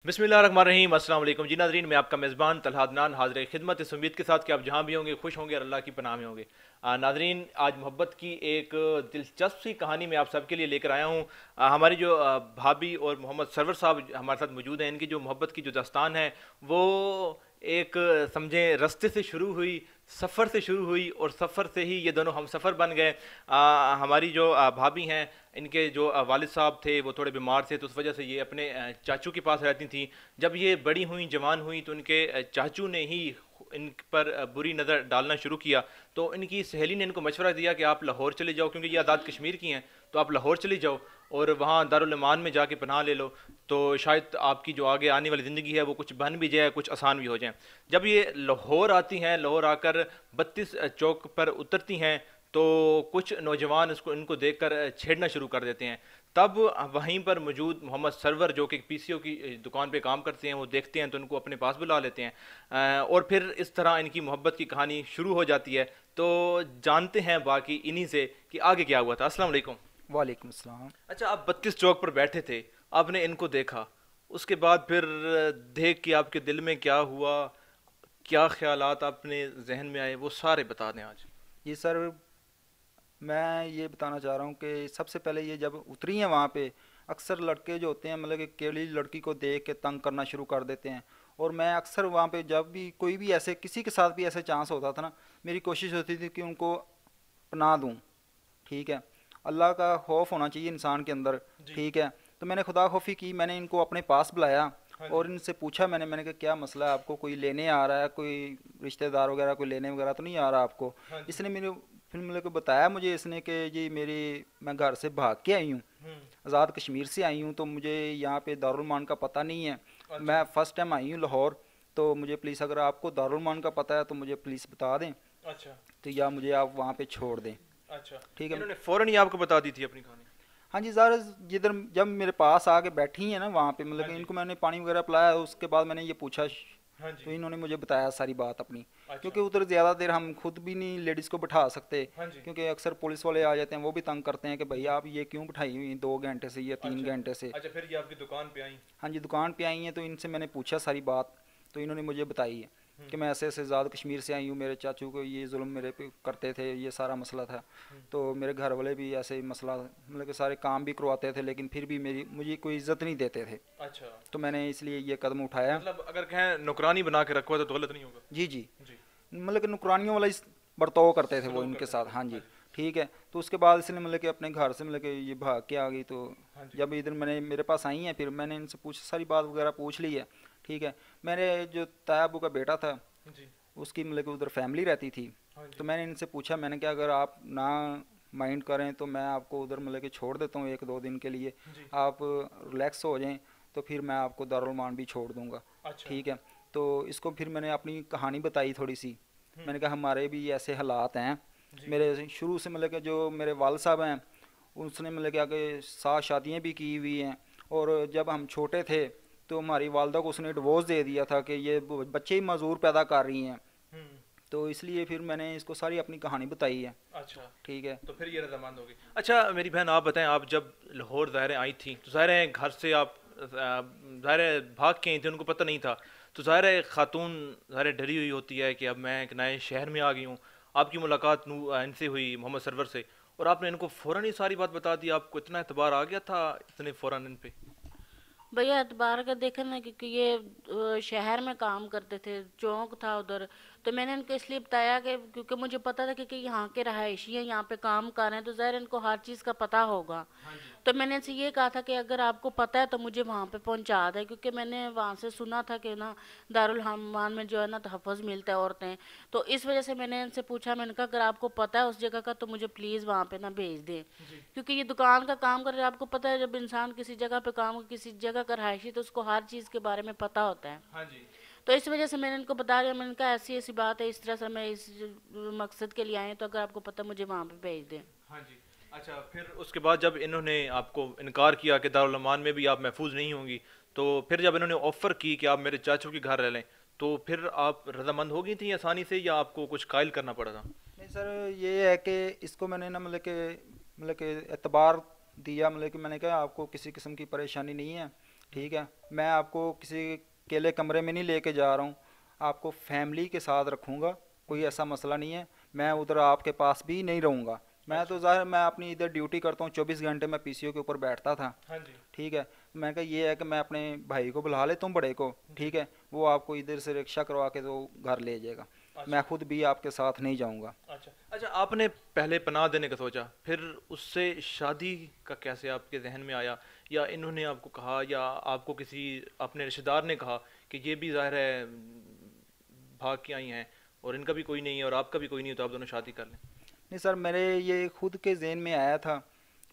बिस्मिल्लाहिर्रहमानिर्रहीम। अस्सलाम वालेकुम जी नाज़रीन, मैं आपका मेज़बान तलहा अदनान हाज़िर खिदमत इस उम्मीद के साथ कि आप जहाँ भी होंगे खुश होंगे और अल्लाह की पनाह में होंगे। नाज़रीन, आज मोहब्बत की एक दिलचस्प सी कहानी मैं आप सबके लिए लेकर आया हूँ। हमारी जो भाभी और मोहम्मद सरवर साहब हमारे साथ मौजूद हैं। इनकी जो मोहब्बत की जो दास्तान है वो एक समझें रास्ते से शुरू हुई, सफ़र से शुरू हुई और सफ़र से ही ये दोनों हम सफ़र बन गए। हमारी जो भाभी हैं, इनके जो वालिद साहब थे वो थोड़े बीमार थे, तो उस वजह से ये अपने चाचू के पास रहती थी। जब ये बड़ी हुई, जवान हुई, तो इनके चाचू ने ही इन पर बुरी नज़र डालना शुरू किया। तो इनकी सहेली ने इनको मशवरा दिया कि आप लाहौर चले जाओ, क्योंकि ये आज़ाद कश्मीर की हैं, तो आप लाहौर चली जाओ और वहाँ दारुल अमान में जाके पनाह ले लो, तो शायद आपकी जो आगे आने वाली ज़िंदगी है वो कुछ बन भी जाए, कुछ आसान भी हो जाए। जब ये लाहौर आती हैं, लाहौर आकर 32 चौक पर उतरती हैं, तो कुछ नौजवान इसको इनको देखकर छेड़ना शुरू कर देते हैं। तब वहीं पर मौजूद मोहम्मद सरवर, जो कि पीसीओ की दुकान पे काम करते हैं, वो देखते हैं तो उनको अपने पास बुला लेते हैं। और फिर इस तरह इनकी मोहब्बत की कहानी शुरू हो जाती है। तो जानते हैं बाकी इन्हीं से कि आगे क्या हुआ था। अस्सलाम वालेकुम। वालेकुम अस्सलाम। अच्छा, आप 32 चौक पर बैठे थे, आपने इनको देखा, उसके बाद फिर देख के आपके दिल में क्या हुआ, क्या ख्यालात अपने जहन में आए, वो सारे बता दें आज। ये सर, मैं ये बताना चाह रहा हूँ कि सबसे पहले ये जब उतरी हैं वहाँ पे, अक्सर लड़के जो होते हैं मतलब कि अकेली लड़की को देख के तंग करना शुरू कर देते हैं। और मैं अक्सर वहाँ पे जब भी कोई भी ऐसे किसी के साथ भी ऐसे चांस होता था ना, मेरी कोशिश होती थी कि उनको अपना दूँ। ठीक है, अल्लाह का खौफ होना चाहिए इंसान के अंदर। जी। ठीक है, तो मैंने खुदा खौफी की, मैंने इनको अपने पास बुलाया हाँ और जी। इनसे पूछा। मैंने कहा क्या मसला है आपको, कोई लेने आ रहा है, कोई रिश्तेदार वगैरह कोई लेने वगैरह तो नहीं आ रहा आपको। हाँ जी। इसने मेरे फिर मेरे को बताया मुझे इसने कि जी मेरी मैं घर से भाग के आई हूँ, हम्म। आज़ाद कश्मीर से आई हूँ, तो मुझे यहाँ पे दारुल मान का पता नहीं है। अच्छा। मैं फ़र्स्ट टाइम आई हूँ लाहौर, तो मुझे प्लीज़ अगर आपको दारुल मान का पता है तो मुझे प्लीज़ बता दें, अच्छा। तो या मुझे आप वहाँ पे छोड़ दें। अच्छा। ठीक है। इन्होंने फौरन ही आपको बता दी थी अपनी कहानी। हाँ जी ज़रा, जिधर जब मेरे पास आके बैठी हैं ना वहाँ पे, मतलब हाँ कि जी। इनको मैंने पानी वगैरह पिलाया, उसके बाद मैंने ये पूछा, हाँ तो जी। इन्होंने मुझे बताया सारी बात अपनी। अच्छा। क्योंकि उधर ज़्यादा देर हम खुद भी नहीं लेडीज़ को बिठा सकते, हाँ जी। क्योंकि अक्सर पुलिस वाले आ जाते हैं, वो भी तंग करते हैं कि भाई जी। आप ये क्यों बिठाई हुई हैं 2 घंटे से या तीन अच्छा। घंटे से। अच्छा, फिर ये आपकी दुकान पे आई। हाँ जी, दुकान पे आई हैं, तो इनसे मैंने पूछा सारी बात, तो इन्होंने मुझे बताई है हम्म। कि मैं ऐसे ऐसे ज़्यादा कश्मीर से आई हूँ, मेरे चाचू को ये जुल्म मेरे पे करते थे, ये सारा मसला था। हम्म। तो मेरे घर वाले भी ऐसे ही मसला, मतलब कि सारे काम भी करवाते थे, लेकिन फिर भी मेरी मुझे कोई इज्जत नहीं देते थे। अच्छा। तो मैंने इसलिए ये कदम उठाया। मतलब अगर कहें नौकरानी बना के रखो तो गलत नहीं होगा। जी जी, जी। मतलब कि नुकरानियों वाला इस बर्ताव करते थे वो सलूक इनके करते साथ। थे। हाँ हाँ जी। जी। ठीक है, तो उसके बाद इसने मतलब कि अपने घर से मतलब कि ये भाग के आ गई। तो हाँ जी। जब इधर मैंने मेरे पास आई हैं, फिर मैंने इनसे पूछ सारी बात वगैरह पूछ ली है। ठीक है, मेरे जो ताया अबू का बेटा था, जी। उसकी मतलब कि उधर फैमिली रहती थी। हाँ तो जी। मैंने इनसे पूछा, मैंने कहा अगर आप ना माइंड करें तो मैं आपको उधर मतलब कि छोड़ देता हूँ 1-2 दिन के लिए, जी। आप रिलैक्स हो जाएं, तो फिर मैं आपको दारुल मान भी छोड़ दूँगा। अच्छा। ठीक है, तो इसको फिर मैंने अपनी कहानी बताई थोड़ी सी। हम्म। मैंने कहा हमारे भी ऐसे हालात हैं, जी। मेरे शुरू से मतलब कि जो मेरे वाल साहब हैं, उसने मतलब कि आगे 7 शादियाँ भी की हुई हैं। और जब हम छोटे थे तो हमारी वालदा को उसने डिवोर्स दे दिया था कि ये बच्चे ही मजदूर पैदा कर रही हैं। हम्म। तो इसलिए फिर मैंने इसको सारी अपनी कहानी बताई है। अच्छा। ठीक है। तो फिर ये रजामंद होगी। अच्छा मेरी बहन, आप बताएं, आप जब लाहौर ज़ाहिर है आई थी, तो ज़ाहिर है घर से आप ज़ाहिर है भाग के आई थी, उनको पता नहीं था। तो ज़ाहिर है खातून ज़ाहिर है डरी हुई होती है कि अब मैं एक नए शहर में आ गई हूँ। आपकी मुलाकात इनसे हुई, मोहम्मद सरवर से, और आपने इनको फ़ौरन ही सारी बात बता दी। आपको इतना एतबार आ गया था इतने फ़ौरन इन पे? भैया एतबार का देखा ना, क्योंकि ये शहर में काम करते थे, चौक था उधर। तो मैंने इनको इसलिए बताया कि क्योंकि मुझे पता था कि यहाँ के रहायशी हैं, यहाँ पे काम कर रहे हैं, तो ज़ाहिर इनको हर चीज़ का पता होगा। हाँ जी। तो मैंने इनसे ये कहा था कि अगर आपको पता है तो मुझे वहाँ पे पहुँचा दें, क्योंकि मैंने वहाँ से सुना था कि ना दारुल हमान में जो है ना तहफ़्फ़ुज़ मिलता है औरतें। तो इस वजह से मैंने इनसे पूछा, मैंने कहा अगर आपको पता है उस जगह का तो मुझे प्लीज़ वहाँ पे ना भेज दें। जी। क्योंकि ये दुकान का काम कर रहे हैं, आपको पता है जब इंसान किसी जगह पे काम किसी जगह का रहायशी, तो उसको हर चीज़ के बारे में पता होता है। हाँ जी। तो इस वजह से मैंने इनको बता दिया, मैंने कहा ऐसी ऐसी बात है, इस तरह से मैं इस मकसद के लिए आई हूँ, तो अगर आपको पता मुझे वहाँ पे भेज दें। हाँ जी। अच्छा, फिर उसके बाद जब इन्होंने आपको इनकार किया कि दारुल अमान में भी आप महफूज नहीं होंगी, तो फिर जब इन्होंने ऑफ़र की कि आप मेरे चाचू के घर रह लें, तो फिर आप रजामंद हो गई थी आसानी से, या आपको कुछ कायल करना पड़ा था? नहीं सर, ये है कि इसको मैंने ना मतलब कि एतबार दिया, मतलब कि मैंने कहा आपको किसी किस्म की परेशानी नहीं है, ठीक है, मैं आपको किसी अकेले कमरे में नहीं लेके जा रहा हूँ, आपको फैमिली के साथ रखूँगा, कोई ऐसा मसला नहीं है। मैं उधर आपके पास भी नहीं रहूँगा। मैं तो अच्छा। ज़ाहिर मैं अपनी इधर ड्यूटी करता हूँ, 24 घंटे मैं पीसीओ के ऊपर बैठता था। हाँ जी। ठीक है, मैं कहा ये है कि मैं अपने भाई को बुला लेता हूँ, बड़े को, जी। ठीक है, वो आपको इधर से रिक्शा करवा के तो घर ले जाएगा। मैं अच्छा। खुद भी आपके साथ नहीं जाऊँगा। अच्छा अच्छा, आपने पहले पनाह देने का सोचा, फिर उससे शादी का कैसे आपके जहन में आया, या इन्होंने आपको कहा, या आपको किसी अपने रिश्तेदार ने कहा कि ये भी ज़ाहिर है भाग के आई हैं और इनका भी कोई नहीं है और आपका भी कोई नहीं है, तो आप दोनों शादी कर लें? नहीं सर, मेरे ये खुद के जहन में आया था।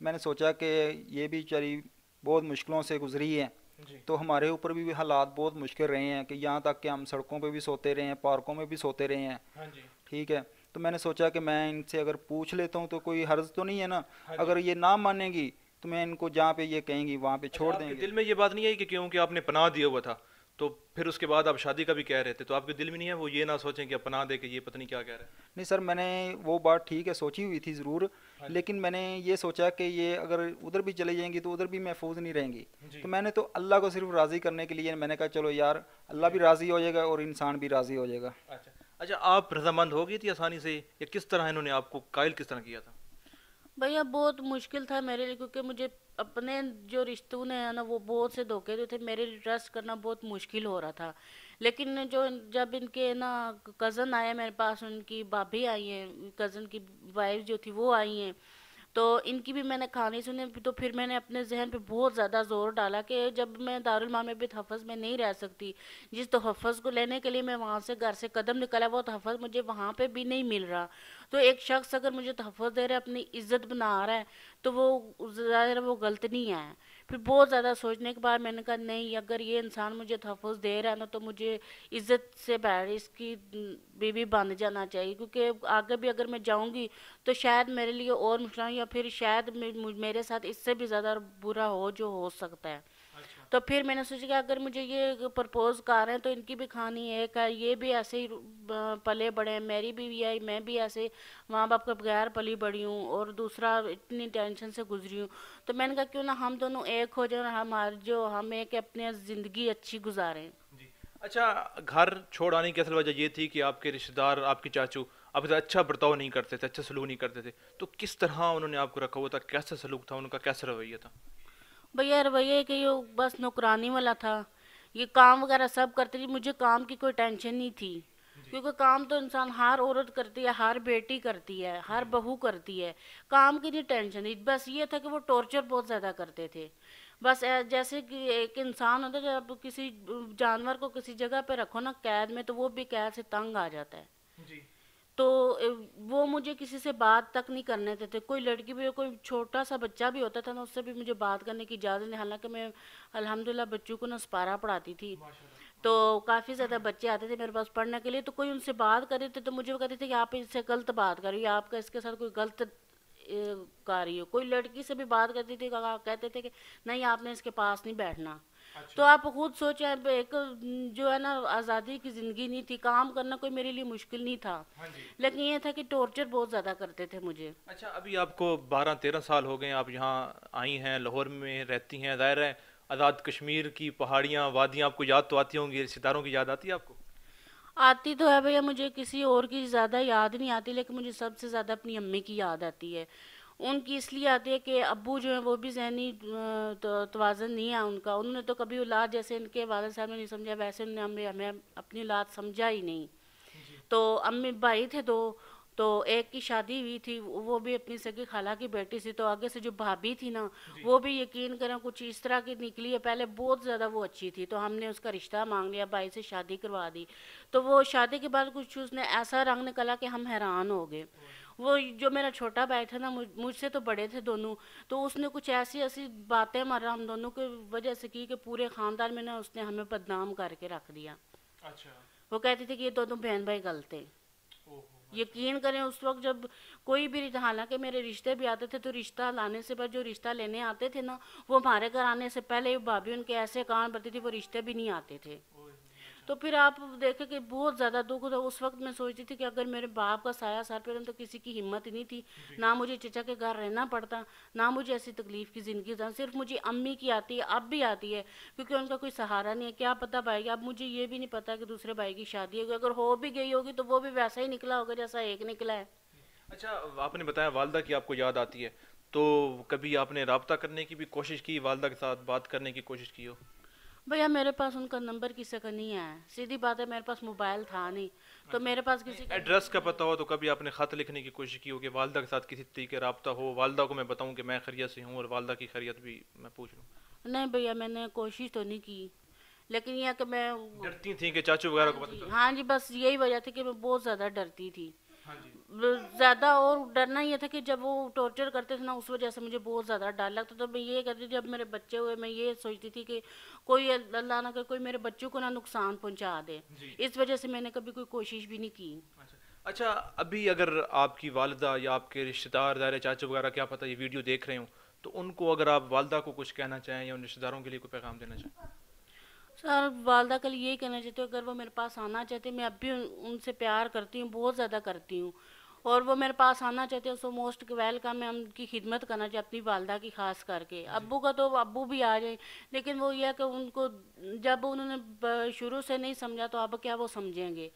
मैंने सोचा कि ये भी बेचारी बहुत मुश्किलों से गुजरी है, जी। तो हमारे ऊपर भी हालात बहुत मुश्किल रहे हैं कि यहाँ तक कि हम सड़कों पे भी सोते रहे हैं, पार्कों में भी सोते रहे हैं। हाँ जी। ठीक है, तो मैंने सोचा कि मैं इनसे अगर पूछ लेता हूँ तो कोई हर्ज तो नहीं है ना। हाँ जी। अगर ये ना मानेगी तो मैं इनको जहाँ पे ये कहेंगी वहाँ पे अच्छा, छोड़ आपके देंगे। दिल में ये बात नहीं आई कि क्योंकि आपने पनाह दिया हुआ था, तो फिर उसके बाद आप शादी का भी कह रहे थे, तो आपके दिल में नहीं है वो ये ना सोचें कि अब पनाह दे के ये पता नहीं क्या कह रहा है? नहीं सर, मैंने वो बात ठीक है सोची हुई थी ज़रूर, हाँ जी। लेकिन मैंने ये सोचा कि ये अगर उधर भी चले जाएंगी तो उधर भी महफूज नहीं रहेंगी। जी। तो मैंने तो अल्लाह को सिर्फ राज़ी करने के लिए मैंने कहा चलो यार, अल्लाह भी राज़ी हो जाएगा और इंसान भी राज़ी हो जाएगा। अच्छा अच्छा, आप रजामंद हो गई थी आसानी से, या किस तरह इन्होंने आपको कायल किस तरह किया था? भैया बहुत मुश्किल था मेरे लिए, क्योंकि मुझे अपने जो रिश्तों ने है ना वो बहुत से धोखे जो थे, मेरे लिए ट्रस्ट करना बहुत मुश्किल हो रहा था। लेकिन जो जब इनके ना कज़न आए मेरे पास, उनकी भाभी आई है, कज़न की वाइफ जो थी वो आई हैं, तो इनकी भी मैंने कहानी सुनी। तो फिर मैंने अपने जहन पे बहुत ज़्यादा जोर डाला कि जब मैं दारुल माम में भी तहफ़्फ़ुज़ में नहीं रह सकती, जिस तहफ़्फ़ुज़ को लेने के लिए मैं वहाँ से घर से कदम निकला, वो तहफ़्फ़ुज़ मुझे वहाँ पे भी नहीं मिल रहा। तो एक शख्स अगर मुझे तहफ़्फ़ुज़ दे रहा है, अपनी इज्जत बना रहा है, तो वो ज़ाहिर है वो गलत नहीं है। फिर बहुत ज़्यादा सोचने के बाद मैंने कहा नहीं, अगर ये इंसान मुझे तहफ़्फ़ुज़ दे रहा है ना, तो मुझे इज्जत से बैठ इसकी बीवी बन जाना चाहिए, क्योंकि आगे भी अगर मैं जाऊंगी तो शायद मेरे लिए और मुश्किल, या फिर शायद मेरे साथ इससे भी ज़्यादा बुरा हो जो हो सकता है। अच्छा। तो फिर मैंने सोचा कि अगर मुझे ये प्रपोज कर रहे हैं तो इनकी भी कहानी एक है, ये भी ऐसे ही पले बड़े हैं, मेरी भी यही, मैं भी ऐसे माँ बाप के बगैर पली बड़ी हूँ, और दूसरा इतनी टेंशन से गुजरी हूँ। तो मैंने कहा क्यों ना हम दोनों एक हो जाए और हम एक अपनी ज़िंदगी अच्छी गुजारें। जी। अच्छा, घर छोड़ आने की असल वजह ये थी कि आपके रिश्तेदार, आपके चाचू आपके साथ अच्छा बर्ताव नहीं करते थे, अच्छा सलूक नहीं करते थे, तो किस तरह उन्होंने आपको रखा हुआ था, कैसा सलूक था उनका, कैसा रवैया था? भैया रवैया कि ये बस नौकरानी वाला था, ये काम वगैरह सब करती थी, मुझे काम की कोई टेंशन नहीं थी। जी। क्योंकि काम तो इंसान हर औरत करती है, हर बेटी करती है, हर जी। बहू करती है। काम की नहीं टेंशन थी, बस ये था कि वो टॉर्चर बहुत ज़्यादा करते थे। बस जैसे कि एक इंसान होता है, जब किसी जानवर को किसी जगह पे रखो ना कैद में, तो वो भी कैद से तंग आ जाता है। जी। तो वो मुझे किसी से बात तक नहीं करने देते, कोई लड़की भी, कोई छोटा सा बच्चा भी होता था ना, उससे भी मुझे बात करने की इजाज़त नहीं। हालांकि मैं अल्हम्दुलिल्लाह बच्चों को ना सपारा पढ़ाती थी, माशाल्लाह। तो काफ़ी ज़्यादा बच्चे आते थे मेरे पास पढ़ने के लिए, तो कोई उनसे बात कर रहे थे तो मुझे वो कहते थे कि आप इससे गलत बात कर रही हो, आपका इसके साथ कोई गलत कर रही हो। कोई लड़की से भी बात करती थी, कहते थे कि नहीं आपने इसके पास नहीं बैठना। तो अच्छा। आप खुद सोचें, अब एक जो है ना आज़ादी की ज़िंदगी नहीं थी, काम करना कोई मेरे लिए मुश्किल नहीं था, हाँ जी। लेकिन ये था कि टॉर्चर बहुत ज़्यादा करते थे मुझे। अच्छा, अभी आपको 12-13 साल हो गए, आप यहाँ आई हैं, लाहौर में रहती हैं, ज़ाहिर है आज़ाद कश्मीर की पहाड़ियाँ, वादियाँ आपको याद तो आती होंगी, रिश्तेदारों की याद आती है आपको? आती तो है भैया, मुझे किसी और की ज़्यादा याद नहीं आती, लेकिन मुझे सबसे ज़्यादा अपनी अम्मी की याद आती है। उनकी इसलिए आती है कि अब्बू जो है वो भी ज़हनी तो तवाज़ुन नहीं है उनका, उन्होंने तो कभी औलाद जैसे इनके वालिद साहब ने नहीं समझा, वैसे उन्होंने हमें हमें अपनी औलाद समझा ही नहीं। जी। तो अम्मी भाई थे दो, तो एक की शादी हुई थी, वो भी अपनी सगी खाला की बेटी थी, तो आगे से जो भाभी थी ना, जी। वो भी यकीन करें कुछ इस तरह की निकली है, पहले बहुत ज़्यादा वो अच्छी थी, तो हमने उसका रिश्ता मांग लिया, भाई से शादी करवा दी। तो वो शादी के बाद कुछ उसने ऐसा रंग निकला कि हम हैरान हो गए। वो जो मेरा छोटा भाई था ना, मुझसे तो बड़े थे दोनों, तो उसने कुछ ऐसी ऐसी बातें मारा हम दोनों की वजह से की कि पूरे ख़ानदान में ना उसने हमें बदनाम करके रख दिया। अच्छा। वो कहती थी कि ये दोनों बहन भाई गलत हैं। ओहो। अच्छा। यकीन करें उस वक्त जब कोई भी हालांकि मेरे रिश्ते भी आते थे, तो रिश्ता लाने से पहले जो रिश्ता लेने आते थे ना, वो हमारे घर आने से पहले भाभी उनके ऐसे कान भरती थी, वो रिश्ते भी नहीं आते थे। ओए। तो फिर आप देखें कि बहुत ज़्यादा दुख होता। उस वक्त मैं सोचती थी कि अगर मेरे बाप का साया सर पे तो किसी की हिम्मत ही नहीं थी, ना मुझे चचा के घर रहना पड़ता, ना मुझे ऐसी तकलीफ़ की ज़िंदगी था। सिर्फ मुझे अम्मी की आती है, अब भी आती है, क्योंकि उनका कोई सहारा नहीं है। क्या पता भाई, अब मुझे ये भी नहीं पता कि दूसरे भाई की शादी होगी, अगर हो भी गई होगी तो वो भी वैसा ही निकला होगा जैसा एक निकला है। अच्छा, आपने बताया वालदा की आपको याद आती है, तो कभी आपने राब्ता करने की भी कोशिश की, वालदा के साथ बात करने की कोशिश की हो? भैया मेरे पास उनका नंबर किसी का नहीं है, सीधी बात है, मेरे पास मोबाइल था नहीं, तो मेरे पास किसी का एड्रेस का पता हो तो कभी आपने ख़त लिखने की कोशिश की हो कि वालदा के साथ किसी तरीके रब्ता हो, वालदा को मैं बताऊं कि मैं खैरियत से हूँ और वालदा की खैरियत भी मैं पूछ लूँ? नहीं भैया, मैंने कोशिश तो नहीं की, लेकिन यह कि मैं, डरती थी कि चाचू वगैरह को हाँ पता जी, चल? हाँ जी, बस यही वजह थी कि मैं बहुत ज़्यादा डरती थी। हाँ जी। ज़्यादा और डरना ये था कि जब वो टॉर्चर करते थे ना, उस वजह से मुझे बहुत ज़्यादा डर लगता। तो मैं ये करती थी, जब मेरे बच्चे हुए मैं ये सोचती थी कि कोई अल्लाह ना करे कोई मेरे बच्चों को ना नुकसान पहुंचा दे। जी। इस वजह से मैंने कभी कोई कोशिश भी नहीं की। अच्छा। अच्छा, अभी अगर आपकी वालदा या आपके रिश्तेदार, दायरे चाचू वगैरह, क्या पता ये वीडियो देख रहे हो, तो उनको अगर आप वालदा को कुछ कहना चाहें या उन रिश्तेदारों के लिए कोई पैगाम देना चाहें? सर वालदा के लिए यही कहना चाहती हूँ, अगर वो मेरे पास आना चाहते, मैं अब भी उनसे प्यार करती हूँ, बहुत ज़्यादा करती हूँ, और वो मेरे पास आना चाहते हैं, सो मोस्ट वेलकम। मैं उनकी खिदमत करना चाहती, अपनी वालदा की खास करके। अब्बू का तो अब्बू भी आ जाए, लेकिन वो ये है कि उनको जब उन्होंने शुरू से नहीं समझा तो अब क्या वो समझेंगे।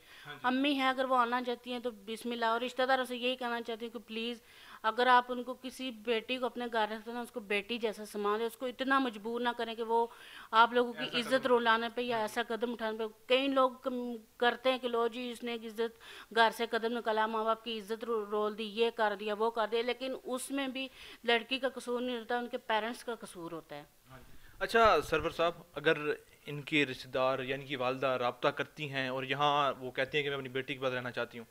अम्मी हैं, अगर वो आना चाहती हैं तो बिस्मिल्लाह। और रिश्तेदारों से यही कहना चाहती हूँ कि प्लीज़, अगर आप उनको किसी बेटी को अपने घर रखते ना, उसको बेटी जैसा संभालें, उसको इतना मजबूर ना करें कि वो आप लोगों की इज्जत रुलाने पे या ऐसा कदम उठाने पे। कई लोग करते हैं कि लो जी इसने इज्जत घर से कदम निकाला, माँ बाप की इज्जत रोल दी, ये कर दिया वो कर दिया, लेकिन उसमें भी लड़की का कसूर नहीं होता, उनके पेरेंट्स का कसूर होता है। अच्छा सरवर साहब, अगर इनके रिश्तेदार या इनकी वालदा राब्ता करती हैं और यहाँ वो कहती हैं कि मैं अपनी बेटी के पास रहना चाहती हूँ,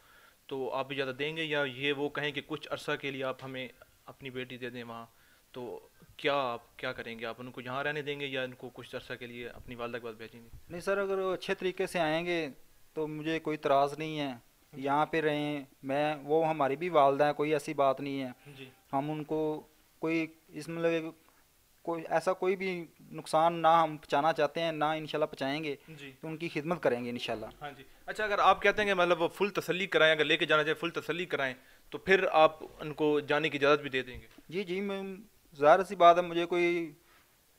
तो आप इजाज़त देंगे, या ये वो कहें कि कुछ अरसा के लिए आप हमें अपनी बेटी दे दें वहाँ, तो क्या आप क्या करेंगे? आप उनको यहाँ रहने देंगे या इनको कुछ अरसा के लिए अपनी वालदा के पास भेजेंगे? नहीं सर, अगर वो अच्छे तरीके से आएंगे तो मुझे कोई इतराज़ नहीं है, यहाँ पे रहें। मैं वो हमारी भी वालदा है, कोई ऐसी बात नहीं है। जी। हम उनको कोई इस मतलब कोई ऐसा कोई भी नुकसान ना हम पहुँचाना चाहते हैं, ना इंशाल्लाह पहुँचाएंगे, जी। तो उनकी खिदमत करेंगे इंशाल्लाह। हाँ जी। अच्छा, अगर आप कहते हैं कि मतलब वो फुल तसल्ली कराएं, अगर लेके जाना चाहे फुल तसल्ली कराएं, तो फिर आप उनको जाने की इजाज़त भी दे देंगे? जी जी, मैं ज़ाहिर सी बात है, मुझे कोई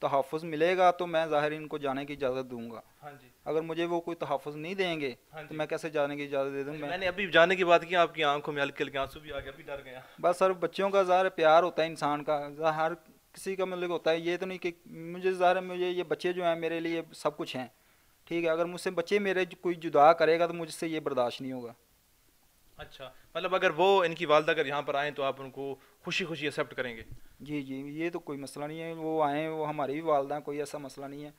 तहफ़्फ़ुज़ मिलेगा तो मैं ज़ाहिर इनको जाने की इजाज़त दूंगा। हाँ जी। अगर मुझे वो कोई तहफ़्फ़ुज़ नहीं देंगे हाँ तो जी। मैं कैसे जाने की इजाज़त दे दूँ? मैं मैंने अभी जाने की बात की, आपकी आंखों में हल्के हल्के आंसू भी आ गए, अभी डर गया। बस सर, बच्चों का ज़ाहिर प्यार होता है इंसान का, हर किसी का मतलब होता है। ये तो नहीं कि मुझे ज़ाहिर है, मुझे ये बच्चे जो हैं मेरे लिए सब कुछ हैं, ठीक है। अगर मुझसे बच्चे मेरे कोई जुदा करेगा तो मुझसे ये बर्दाश्त नहीं होगा। अच्छा, मतलब अगर वो इनकी वालदा अगर यहाँ पर आए तो आप उनको खुशी खुशी एक्सेप्ट करेंगे? जी जी, ये तो कोई मसला नहीं है, वो आएँ, वो हमारी भी वालदा हैं, कोई ऐसा मसला नहीं है।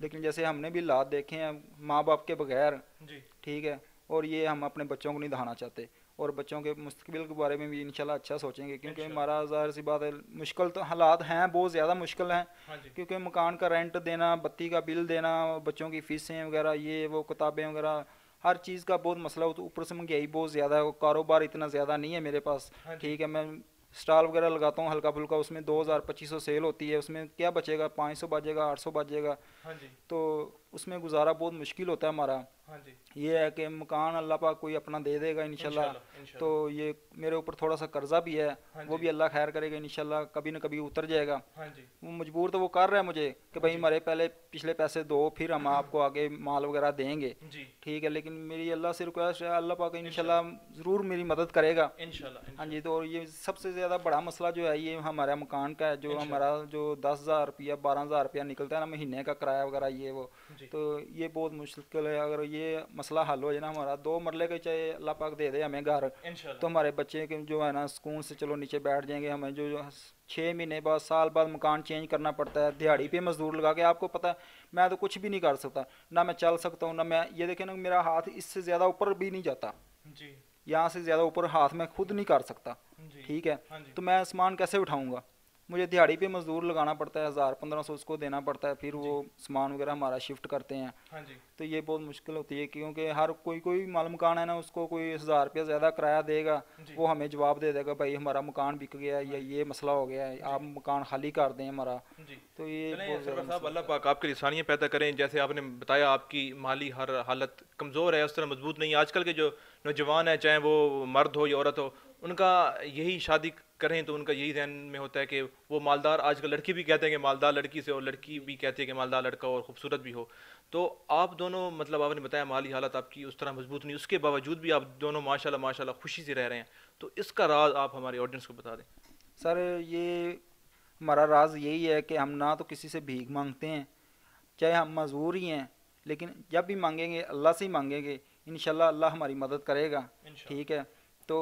लेकिन जैसे हमने भी हालात देखे हैं माँ बाप के बगैर, जी। ठीक है, और ये हम अपने बच्चों को नहीं दहाना चाहते, और बच्चों के मुस्तकबिल के बारे में भी इंशाल्लाह अच्छा सोचेंगे, क्योंकि हमारा ज़ाहिर सी बात है मुश्किल तो हालात हैं, बहुत ज़्यादा मुश्किल हैं। हाँ जी। क्योंकि मकान का रेंट देना, बत्ती का बिल देना, बच्चों की फ़ीसें वगैरह, ये वो किताबें वगैरह, हर चीज़ का बहुत मसला हो। तो ऊपर से महंगाई बहुत ज़्यादा है, वो कारोबार इतना ज़्यादा नहीं है मेरे पास, हाँ जी। ठीक है। मैं स्टॉल वगैरह लगाता हूँ हल्का फुल्का, उसमें 2000-2500 सेल होती है, उसमें क्या बचेगा? 500 बचेगा, 800 बचेगा, हाँ जी। तो उसमें गुजारा बहुत मुश्किल होता है हमारा। हाँ जी। ये है कि मकान अल्लाह पाक कोई अपना दे देगा इंशाल्लाह। इंशाल्लाह। तो ये मेरे ऊपर थोड़ा सा कर्जा भी है, हाँ वो जी। भी अल्लाह खैर करेगा इंशाल्लाह, कभी न कभी उतर जाएगा। हाँ जी। वो मजबूर तो वो कर रहा है मुझे कि भाई हमारे पहले पिछले पैसे दो, फिर हम आपको आगे माल वगैरह देंगे, जी। ठीक है। लेकिन मेरी अल्लाह से रिक्वेस्ट है, अल्लाह पाक इंशाल्लाह ज़रूर मेरी मदद करेगा। इंशाल्लाह। हाँ जी। तो और ये सबसे ज़्यादा बड़ा मसला जो है ये हमारा मकान का है, जो हमारा जो 10,000 रुपया 12,000 रुपया निकलता है ना महीने का किराया वगैरह, ये वो, जी। तो ये बहुत मुश्किल है। अगर ये मसला हल हो जाए ना हमारा, 2 मरले का चाहे अल्लाह पाक दे दे हमें घर, इंशाल्लाह। तो हमारे बच्चे के जो है ना सुकून से चलो नीचे बैठ जाएंगे। हमें जो 6 महीने बाद, साल बाद मकान चेंज करना पड़ता है, दिहाड़ी पे मजदूर लगा के, आपको पता है मैं तो कुछ भी नहीं कर सकता, ना मैं चल सकता हूँ, ना मैं, ये देखें ना मेरा हाथ इससे ज़्यादा ऊपर भी नहीं जाता, जी। यहाँ से ज़्यादा ऊपर हाथ मैं खुद नहीं कर सकता, जी। ठीक है। हाँ जी। तो मैं सामान कैसे उठाऊँगा? मुझे दिहाड़ी पे मजदूर लगाना पड़ता है, 1000-1500 उसको देना पड़ता है, फिर वो सामान वगैरह हमारा शिफ्ट करते हैं। हाँ जी। तो ये बहुत मुश्किल होती है, क्योंकि हर कोई माल मकान है ना, उसको कोई 1000 रुपया ज़्यादा किराया देगा, जी। वो हमें जवाब दे देगा भाई हमारा मकान बिक गया है या ये मसला हो गया है, आप मकान खाली कर दें हमारा। जी। तो ये चलें बहुत ज़्यादा सरवर साहब, मसला अल्लाह होता पाक आपके लिए आसानियाँ पैदा करें। जैसे आपने बताया आपकी माली हर हालत कमज़ोर है, उस तरह मजबूत नहीं है। आजकल के जो नौजवान हैं, चाहे वो मर्द हो या औरत हो, उनका यही शादी करें तो उनका यही ध्यान में होता है कि वो मालदार, आजकल लड़की भी कहते हैं कि मालदार लड़की से, और लड़की भी कहती है कि मालदार लड़का और खूबसूरत भी हो। तो आप दोनों, मतलब आपने बताया माली हालत आपकी उस तरह मजबूत नहीं, उसके बावजूद भी आप दोनों माशाल्लाह माशाल्लाह खुशी से रह रहे हैं। तो इसका राज आप हमारे ऑडियंस को बता दें। सर। ये हमारा राज यही है कि हम ना तो किसी से भीख मांगते हैं, चाहे हम मजबूर ही हैं, लेकिन जब भी मांगेंगे अल्लाह से ही मांगेंगे, इंशाल्लाह अल्लाह हमारी मदद करेगा। ठीक है। तो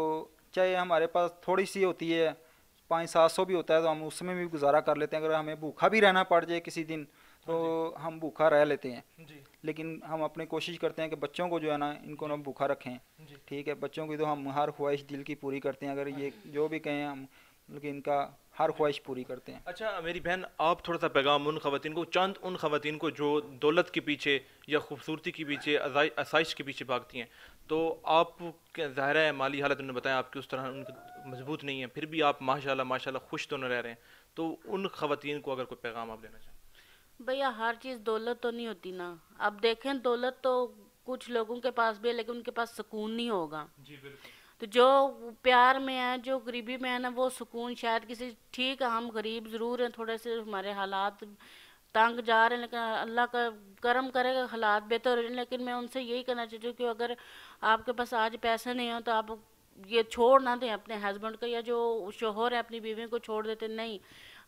चाहे हमारे पास थोड़ी सी होती है, 500-700 भी होता है, तो हम उसमें भी गुजारा कर लेते हैं। अगर हमें भूखा भी रहना पड़ जाए किसी दिन, तो हम भूखा रह लेते हैं। जी। लेकिन हम अपनी कोशिश करते हैं कि बच्चों को जो है ना, इनको ना भूखा रखें। जी। ठीक है। बच्चों की तो हम हर ख्वाहिश दिल की पूरी करते हैं, अगर ये जो भी कहें हम, लेकिन इनका हर ख्वाहिश पूरी करते हैं। अच्छा मेरी बहन, आप थोड़ा सा पैगाम उन ख़वातीन को, चंद उन ख़वातीन को जो दौलत के पीछे या खूबसूरती के पीछे, आसाइश के पीछे भागती हैं, तो आप ज़ाहिर है माली हालत उन्होंने बताया आपकी उस तरह उनकी मजबूत नहीं है, फिर भी आप माशाल्लाह माशाल्लाह खुश दोनों रह रहे हैं, तो उन ख़वातीन को अगर कोई पैगाम आप देना चाहें। भैया हर चीज़ दौलत तो नहीं होती ना। अब देखें, दौलत तो कुछ लोगों के पास भी है, लेकिन उनके पास सुकून नहीं होगा। जी बिल्कुल। तो जो प्यार में है, जो गरीबी में है ना, वो सुकून शायद किसी, ठीक है हम गरीब ज़रूर हैं, थोड़े से हमारे हालात तंग जा रहे हैं, लेकिन अल्लाह का करम करेगा हालात बेहतर हो रहे हैं। लेकिन मैं उनसे यही कहना चाहती हूँ कि अगर आपके पास आज पैसे नहीं हो तो आप ये छोड़ ना दें अपने हस्बैंड को, या जो शोहर है अपनी बीवी को छोड़ देते नहीं,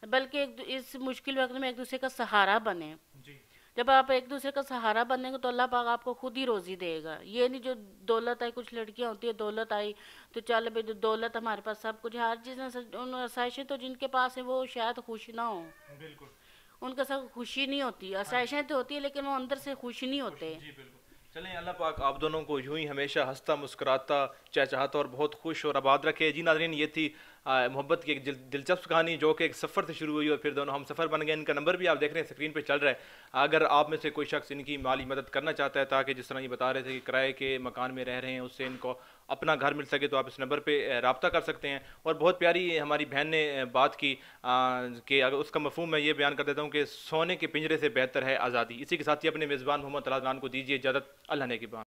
बल्कि इस मुश्किल वक्त में एक दूसरे का सहारा बने। जी। जब आप एक दूसरे का सहारा बनेंगे तो अल्लाह पाक आपको खुद ही रोज़ी देगा। ये नहीं जो दौलत आई, कुछ लड़कियां होती है दौलत आई तो चल भाई दौलत हमारे पास सब कुछ है, हर चीज़ में उन आसाइशें तो जिनके पास है वो शायद खुश ना हो, बिल्कुल। उनके साथ खुशी नहीं होती। आसाइशें तो होती है लेकिन वो अंदर से खुश नहीं होते। जी बिल्कुल। चलें, अल्लाह पाक आप दोनों को यूं ही हमेशा हंसता मुस्कुराता चहचहाता और बहुत खुश और आबाद रखे। जी नाज़रीन, ये थी मोहब्बत की एक दिलचस्प कहानी जो कि एक सफ़र से शुरू हुई और फिर दोनों हम सफ़र बन गए। इनका नंबर भी आप देख रहे हैं स्क्रीन पे चल रहा है। अगर आप में से कोई शख्स इनकी माली मदद करना चाहता है, ताकि जिस तरह ये बता रहे थे कि किराए के मकान में रह रहे हैं उससे इनको अपना घर मिल सके, तो आप इस नंबर पे रब्ता कर सकते हैं। और बहुत प्यारी हमारी बहन ने बात की कि अगर उसका मफहूम मैं ये बयान कर देता हूँ कि सोने के पिंजरे से बेहतर है आज़ादी। इसी के साथ ही अपने मेज़बान मोहम्मद तलहादनान को दीजिए इजाज़त। अल्लाह ने की बात।